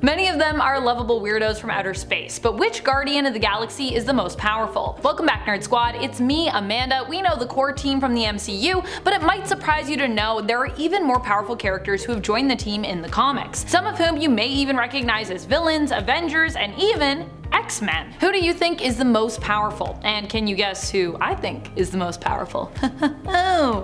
Many of them are lovable weirdos from outer space, but which Guardian of the Galaxy is the most powerful? Welcome back, Nerd Squad. It's me, Amanda. We know the core team from the MCU, but it might surprise you to know there are even more powerful characters who have joined the team in the comics, some of whom you may even recognize as villains, Avengers, and even X-Men. Who do you think is the most powerful? And can you guess who I think is the most powerful?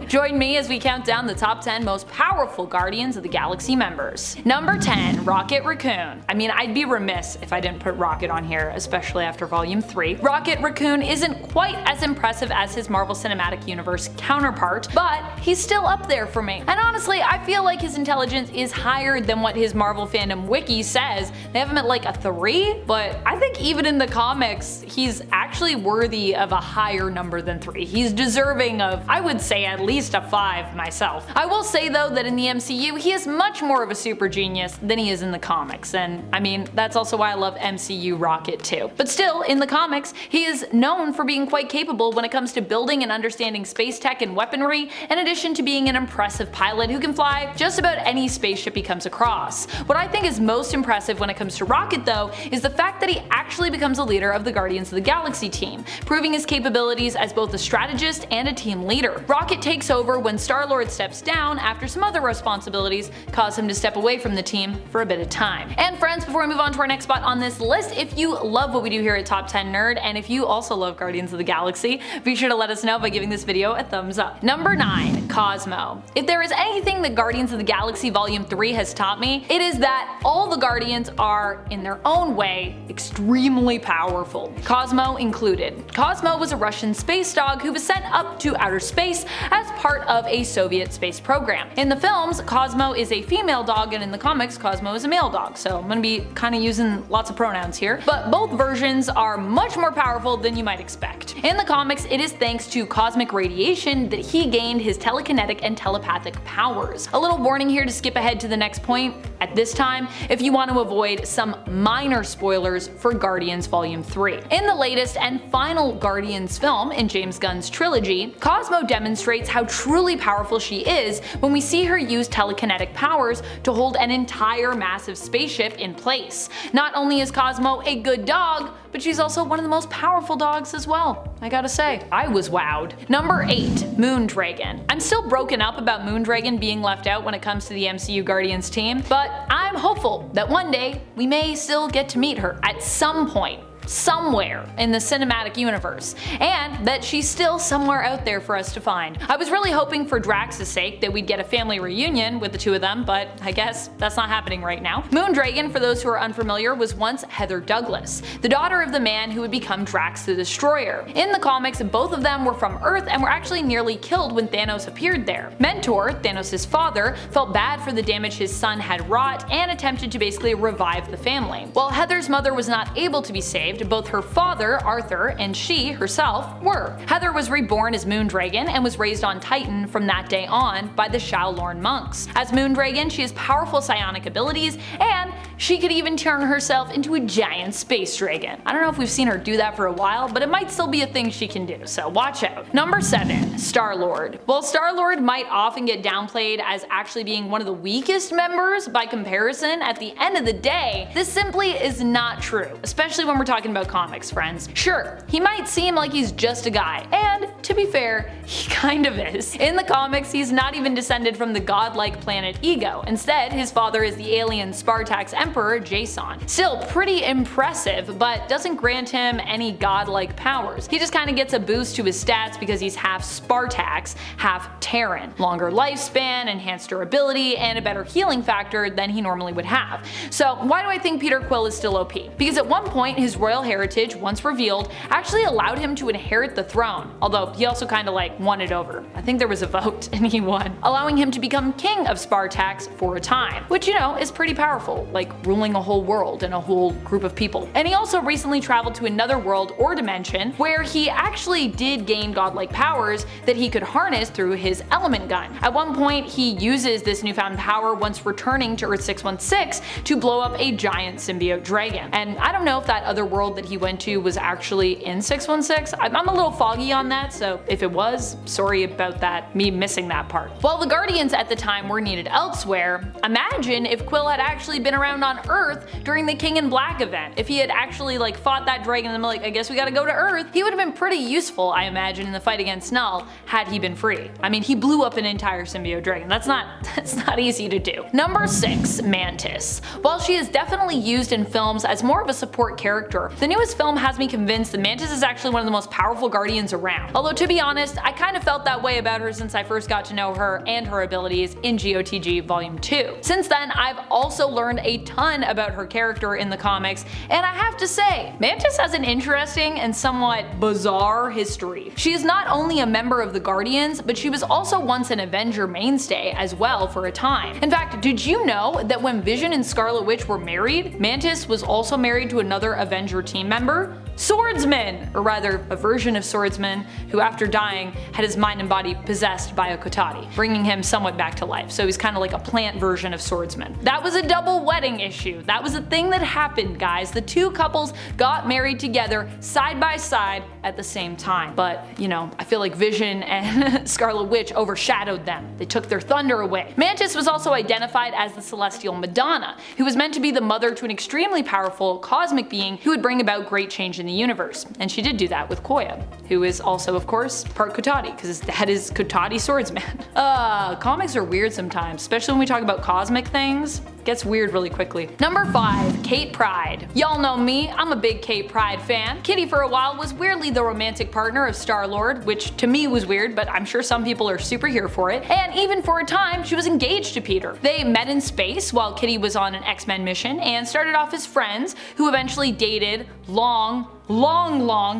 Join me as we count down the top 10 most powerful Guardians of the Galaxy members. Number 10, Rocket Raccoon. I mean, I'd be remiss if I didn't put Rocket on here, especially after Volume 3. Rocket Raccoon isn't quite as impressive as his Marvel Cinematic Universe counterpart, but he's still up there for me. And honestly, I feel like his intelligence is higher than what his Marvel fandom wiki says. They have him at like a 3, but I think even in the comics, he's actually worthy of a higher number than 3. He's deserving of, I would say, at least a 5 myself. I will say though that in the MCU, he is much more of a super genius than he is in the comics, and I mean, that's also why I love MCU Rocket too. But still, in the comics, he is known for being quite capable when it comes to building and understanding space tech and weaponry, in addition to being an impressive pilot who can fly just about any spaceship he comes across. What I think is most impressive when it comes to Rocket though, is the fact that he actually becomes a leader of the Guardians of the Galaxy team, proving his capabilities as both a strategist and a team leader. Rocket takes over when Star-Lord steps down after some other responsibilities cause him to step away from the team for a bit of time. And friends, before we move on to our next spot on this list, if you love what we do here at Top 10 Nerd, and if you also love Guardians of the Galaxy, be sure to let us know by giving this video a thumbs up. Number 9, Cosmo. If there is anything that Guardians of the Galaxy Volume 3 has taught me, it is that all the Guardians are, in their own way, extremely powerful, Cosmo included. Cosmo was a Russian space dog who was sent up to outer space as part of a Soviet space program. In the films, Cosmo is a female dog, and in the comics, Cosmo is a male dog, so I'm gonna be kind of using lots of pronouns here, but both versions are much more powerful than you might expect. In the comics, it is thanks to cosmic radiation that he gained his telekinetic and telepathic powers. A little warning here to skip ahead to the next point at this time if you want to avoid some minor spoilers for Guardians Volume 3. In the latest and final Guardians film in James Gunn's trilogy, Cosmo demonstrates how truly powerful she is when we see her use telekinetic powers to hold an entire massive spaceship in place. Not only is Cosmo a good dog, but she's also one of the most powerful dogs as well. I gotta say, I was wowed. Number 8, Moondragon. I'm still broken up about Moondragon being left out when it comes to the MCU Guardians team, but I'm hopeful that one day we may still get to meet her at some point, somewhere in the cinematic universe, and that she's still somewhere out there for us to find. I was really hoping for Drax's sake that we'd get a family reunion with the two of them, but I guess that's not happening right now. Moondragon, for those who are unfamiliar, was once Heather Douglas, the daughter of the man who would become Drax the Destroyer. In the comics, both of them were from Earth and were actually nearly killed when Thanos appeared there. Mentor, Thanos' father, felt bad for the damage his son had wrought and attempted to basically revive the family. While Heather's mother was not able to be saved, both her father, Arthur, and she herself were. Heather was reborn as Moondragon and was raised on Titan from that day on by the Shaolin monks. As Moondragon, she has powerful psionic abilities, and she could even turn herself into a giant space dragon. I don't know if we've seen her do that for a while, but it might still be a thing she can do, so watch out. Number 7, Star-Lord. While Star-Lord might often get downplayed as actually being one of the weakest members by comparison, at the end of the day, this simply is not true, especially when we're talking about comics, friends. Sure, he might seem like he's just a guy, and to be fair, he kind of is. In the comics, he's not even descended from the godlike planet Ego. Instead, his father is the alien Spartax Emperor Jason. Still pretty impressive, but doesn't grant him any godlike powers. He just kind of gets a boost to his stats because he's half Spartax, half Terran. Longer lifespan, enhanced durability, and a better healing factor than he normally would have. So why do I think Peter Quill is still OP? Because at one point, his royal heritage, once revealed, actually allowed him to inherit the throne, although he also kinda like won it over. I think there was a vote and he won, allowing him to become king of Spartax for a time, which you know is pretty powerful, like ruling a whole world and a whole group of people. And he also recently traveled to another world or dimension where he actually did gain godlike powers that he could harness through his element gun. At one point, he uses this newfound power once returning to Earth 616 to blow up a giant symbiote dragon. And I don't know if that other world world that he went to was actually in 616. I'm a little foggy on that, so if it was, sorry about that, me missing that part. While the Guardians at the time were needed elsewhere, imagine if Quill had actually been around on Earth during the King in Black event. If he had actually like fought that dragon and like, I guess we gotta go to Earth, he would have been pretty useful, I imagine, in the fight against Null had he been free. I mean, he blew up an entire symbiote dragon. That's not easy to do. Number 6, Mantis. While she is definitely used in films as more of a support character, the newest film has me convinced that Mantis is actually one of the most powerful Guardians around. Although to be honest, I kind of felt that way about her since I first got to know her and her abilities in GOTG Volume 2. Since then, I've also learned a ton about her character in the comics, and I have to say, Mantis has an interesting and somewhat bizarre history. She is not only a member of the Guardians, but she was also once an Avenger mainstay as well for a time. In fact, did you know that when Vision and Scarlet Witch were married, Mantis was also married to another Avenger team member? Swordsman! Or rather, a version of Swordsman who after dying had his mind and body possessed by a Kotati, bringing him somewhat back to life, so he's kind of like a plant version of Swordsman. That was a double wedding issue. That was a thing that happened, guys. The two couples got married together side by side at the same time. But, you know, I feel like Vision and Scarlet Witch overshadowed them. They took their thunder away. Mantis was also identified as the Celestial Madonna, who was meant to be the mother to an extremely powerful cosmic being who would bring about great change in the universe. And she did do that with Koya, who is also, of course, part Kotati, because his dad is Kotati Swordsman. Comics are weird sometimes, especially when we talk about cosmic things. It gets weird really quickly. Number 5, Kate Pryde. Y'all know me, I'm a big Kate Pryde fan. Kitty for a while was weirdly the romantic partner of Star-Lord, which to me was weird, but I'm sure some people are super here for it. And even for a time, she was engaged to Peter. They met in space while Kitty was on an X-Men mission and started off as friends who eventually dated long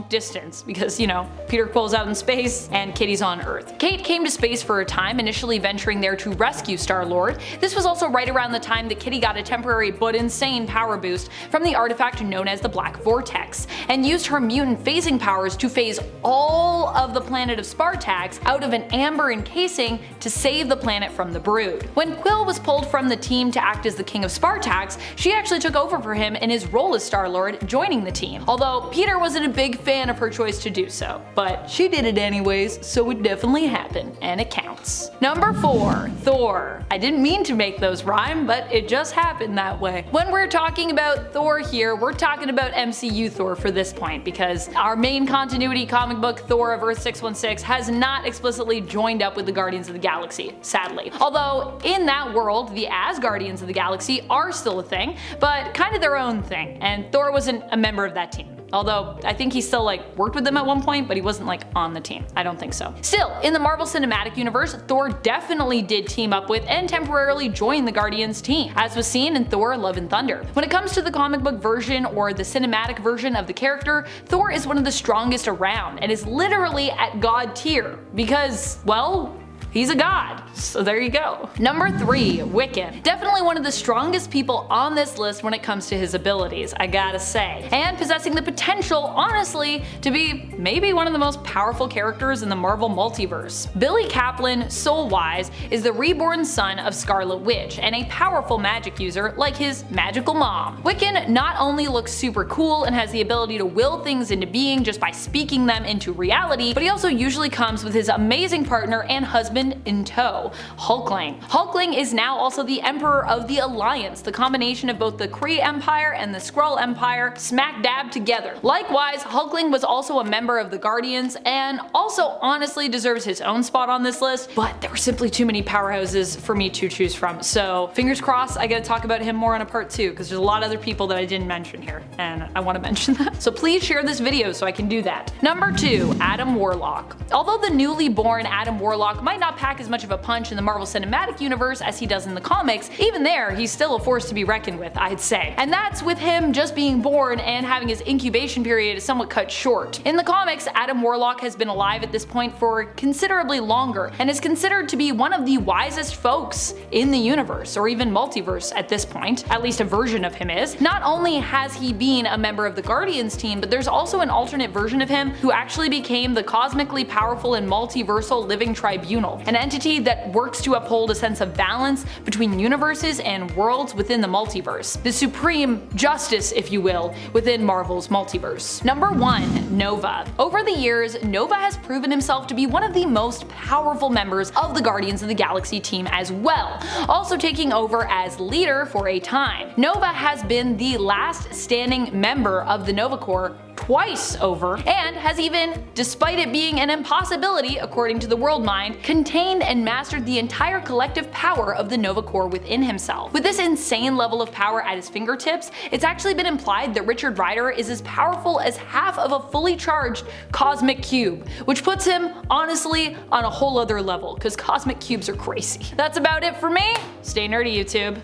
distance because, you know, Peter Quill's out in space and Kitty's on Earth. Kate came to space for a time, initially venturing there to rescue Star-Lord. This was also right around the time that Kitty got a temporary but insane power boost from the artifact known as the Black Vortex, and used her mutant phasing powers to phase all of the planet of Spartax out of an amber encasing to save the planet from the Brood. When Quill was pulled from the team to act as the King of Spartax, she actually took over for him in his role as Star-Lord, joining the team. Although Peter wasn't a big fan of her choice to do so, but she did it anyways, so it definitely happened, and it counts. Number 4, Thor. I didn't mean to make those rhyme, but it just happened that way. When we're talking about Thor here, we're talking about MCU Thor for this point, because our main continuity comic book Thor of Earth 616 has not explicitly joined up with the Guardians of the Galaxy, sadly. Although in that world, the Asgardians of the Galaxy are still a thing, but kind of their own thing, and Thor wasn't a member of that team. Although, I think he still worked with them at one point, but he wasn't on the team. I don't think so. Still, in the Marvel Cinematic Universe, Thor definitely did team up with and temporarily join the Guardians team, as was seen in Thor Love and Thunder. When it comes to the comic book version or the cinematic version of the character, Thor is one of the strongest around and is literally at god tier because, well, he's a god. So there you go. Number 3, Wiccan. Definitely one of the strongest people on this list when it comes to his abilities, I gotta say. And possessing the potential, honestly, to be maybe one of the most powerful characters in the Marvel multiverse. Billy Kaplan, soul-wise, is the reborn son of Scarlet Witch and a powerful magic user like his magical mom. Wiccan not only looks super cool and has the ability to will things into being just by speaking them into reality, but he also usually comes with his amazing partner and husband in tow, Hulkling. Hulkling is now also the Emperor of the Alliance, the combination of both the Kree Empire and the Skrull Empire smack dab together. Likewise, Hulkling was also a member of the Guardians and also honestly deserves his own spot on this list, but there were simply too many powerhouses for me to choose from, so fingers crossed I get to talk about him more on a part 2 because there's a lot of other people that I didn't mention here and I want to mention that. So please share this video so I can do that. Number 2, Adam Warlock. Although the newly born Adam Warlock might not pack as much of a punch in the Marvel Cinematic Universe as he does in the comics, even there he's still a force to be reckoned with, I'd say. And that's with him just being born and having his incubation period somewhat cut short. In the comics, Adam Warlock has been alive at this point for considerably longer and is considered to be one of the wisest folks in the universe, or even multiverse at this point, at least a version of him is. Not only has he been a member of the Guardians team, but there's also an alternate version of him who actually became the cosmically powerful and multiversal Living Tribunal, an entity that works to uphold a sense of balance between universes and worlds within the multiverse. The supreme justice, if you will, within Marvel's multiverse. Number 1. Nova. Over the years, Nova has proven himself to be one of the most powerful members of the Guardians of the Galaxy team as well, also taking over as leader for a time. Nova has been the last standing member of the Nova Corps twice over, and has even, despite it being an impossibility according to the World Mind, contained and mastered the entire collective power of the Nova Corps within himself. With this insane level of power at his fingertips, it's actually been implied that Richard Rider is as powerful as half of a fully charged cosmic cube, which puts him, honestly, on a whole other level, because cosmic cubes are crazy. That's about it for me. Stay nerdy, YouTube.